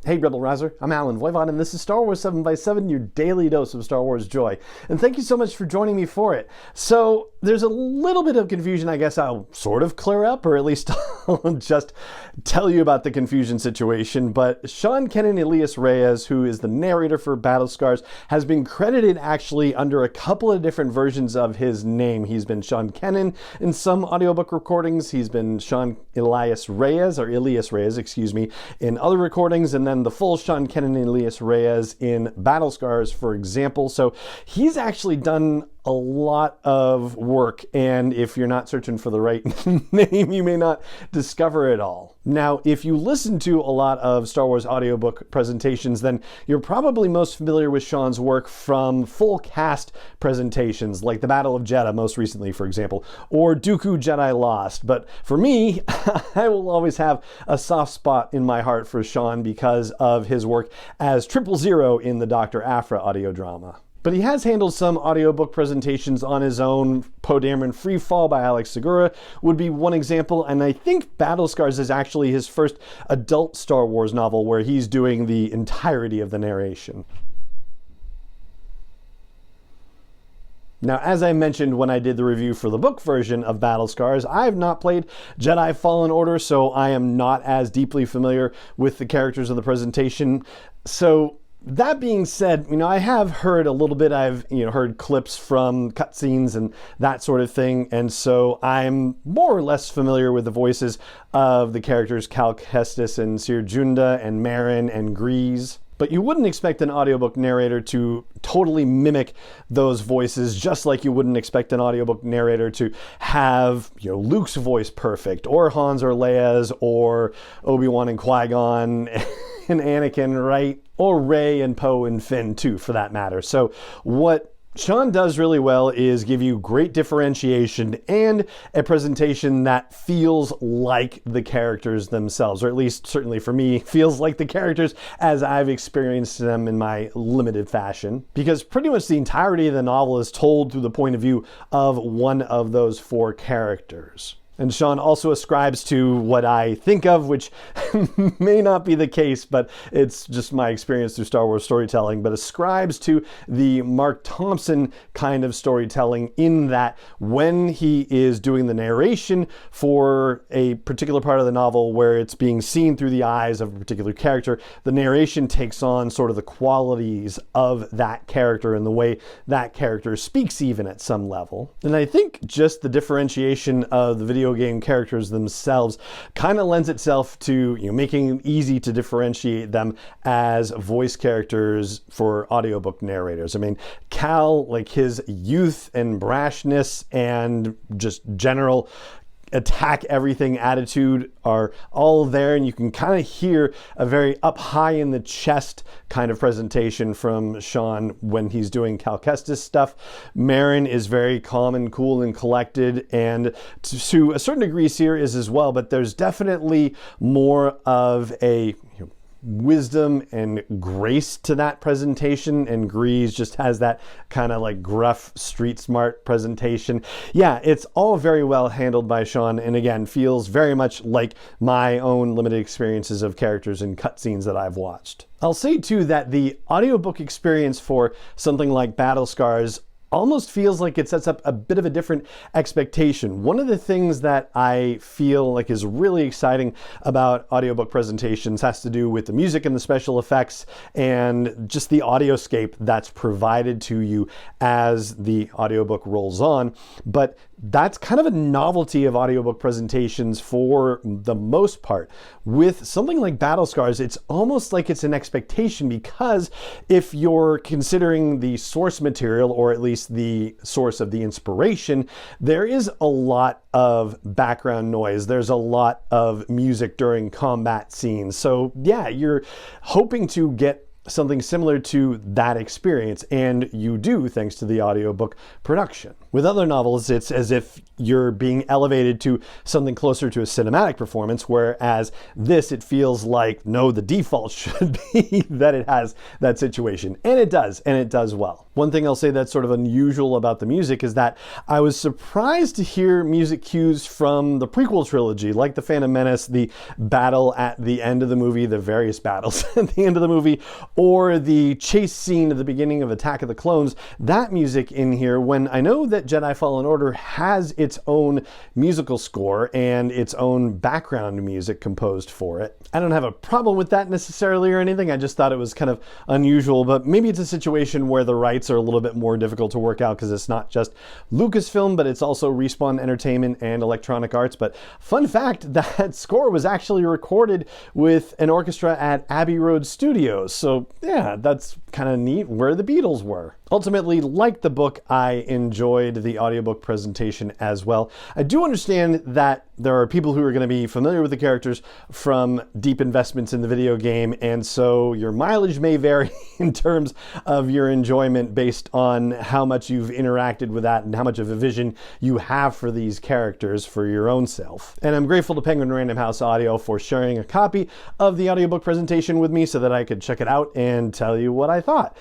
Hey Rebel Rouser, I'm Alan Voivod, and this is Star Wars 7x7, your daily dose of Star Wars joy. And thank you so much for joining me for it. So, there's a little bit of confusion I guess I'll sort of clear up, or at least I'll just tell you about the confusion situation. But Kenin Elias-Reyes, who is the narrator for Battle Scars, has been credited actually under a couple of different versions of his name. He's been Sean Kenin in some audiobook recordings, he's been Kenin Elias-Reyes, excuse me, in other recordings, and then the full Kenin Elias-Reyes in Battle Scars, for example. So he's actually done a lot of work, and if you're not searching for the right name, you may not discover it all. Now, if you listen to a lot of Star Wars audiobook presentations, then you're probably most familiar with Sean's work from full cast presentations, like the Battle of Jeddah most recently, for example, or Dooku Jedi Lost. But for me, I will always have a soft spot in my heart for Sean because of his work as 000 in the Dr. Aphra audio drama. But he has handled some audiobook presentations on his own. Poe Dameron Free Fall by Alex Segura would be one example, and I think Battle Scars is actually his first adult Star Wars novel where he's doing the entirety of the narration. Now, as I mentioned when I did the review for the book version of Battle Scars, I have not played Jedi Fallen Order, so I am not as deeply familiar with the characters of the presentation. So that being said, I have heard a little bit. I've heard clips from cutscenes and that sort of thing, and so I'm more or less familiar with the voices of the characters Cal Kestis and Cere Junda and Marin and Grease. But you wouldn't expect an audiobook narrator to totally mimic those voices, just like you wouldn't expect an audiobook narrator to have Luke's voice perfect, or Han's or Leia's, or Obi-Wan and Qui-Gon and Anakin, right? Or Rey and Poe and Finn too, for that matter. So what Sean does really well is give you great differentiation and a presentation that feels like the characters themselves, or at least certainly for me, feels like the characters as I've experienced them in my limited fashion. Because pretty much the entirety of the novel is told through the point of view of one of those four characters. And Sean also ascribes to what I think of, which may not be the case, but it's just my experience through Star Wars storytelling, but ascribes to the Mark Thompson kind of storytelling, in that when he is doing the narration for a particular part of the novel where it's being seen through the eyes of a particular character, the narration takes on sort of the qualities of that character and the way that character speaks, even at some level. And I think just the differentiation of the video game characters themselves kind of lends itself to making it easy to differentiate them as voice characters for audiobook narrators. I mean, Cal, like his youth and brashness and just general attack everything attitude are all there, and you can kind of hear a very up high in the chest kind of presentation from Sean when he's doing Cal Kestis stuff. Marin is very calm and cool and collected, and to a certain degree Cere is as well, but there's definitely more of a wisdom and grace to that presentation, and Grease just has that kind of like gruff, street smart presentation. Yeah, it's all very well handled by Sean, and again, feels very much like my own limited experiences of characters and cutscenes that I've watched. I'll say too that the audiobook experience for something like Battle Scars almost feels like it sets up a bit of a different expectation. One of the things that I feel like is really exciting about audiobook presentations has to do with the music and the special effects and just the audioscape that's provided to you as the audiobook rolls on. But that's kind of a novelty of audiobook presentations for the most part. With something like Battle Scars, it's almost like it's an expectation, because if you're considering the source material, or at least the source of the inspiration, there is a lot of background noise. There's a lot of music during combat scenes. So yeah, you're hoping to get something similar to that experience, and you do, thanks to the audiobook production. With other novels, it's as if you're being elevated to something closer to a cinematic performance, whereas this, it feels like, no, the default should be that it has that situation. And it does well. One thing I'll say that's sort of unusual about the music is that I was surprised to hear music cues from the prequel trilogy, like the Phantom Menace, the battle at the end of the movie, the various battles at the end of the movie, or the chase scene at the beginning of Attack of the Clones. That music in here, when I know that Jedi Fallen Order has its own musical score and its own background music composed for it. I don't have a problem with that necessarily or anything. I just thought it was kind of unusual, but maybe it's a situation where the rights are a little bit more difficult to work out because it's not just Lucasfilm, but it's also Respawn Entertainment and Electronic Arts. But fun fact, that score was actually recorded with an orchestra at Abbey Road Studios. So yeah, that's kind of neat where the Beatles were. Ultimately, like the book, I enjoyed the audiobook presentation as well. I do understand that there are people who are going to be familiar with the characters from deep investments in the video game, and so your mileage may vary in terms of your enjoyment based on how much you've interacted with that and how much of a vision you have for these characters for your own self. And I'm grateful to Penguin Random House Audio for sharing a copy of the audiobook presentation with me so that I could check it out and tell you what I thought.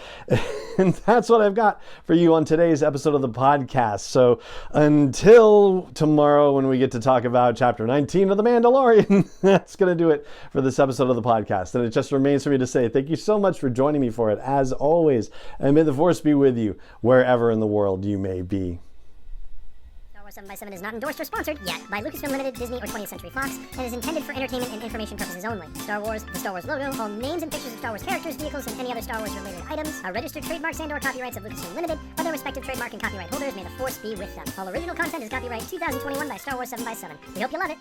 And that's what I've got for you on today's episode of the podcast. So until tomorrow when we get to talk about Chapter 19 of The Mandalorian, that's going to do it for this episode of the podcast. And it just remains for me to say thank you so much for joining me for it, as always. And may the Force be with you wherever in the world you may be. 7x7 is not endorsed or sponsored yet by Lucasfilm Limited, Disney, or 20th Century Fox, and is intended for entertainment and information purposes only. Star Wars, the Star Wars logo, all names and pictures of Star Wars characters, vehicles, and any other Star Wars related items are registered trademarks and/or copyrights of Lucasfilm Limited, or their respective trademark and copyright holders. May the Force be with them. All original content is copyright 2021 by Star Wars 7x7. We hope you love it.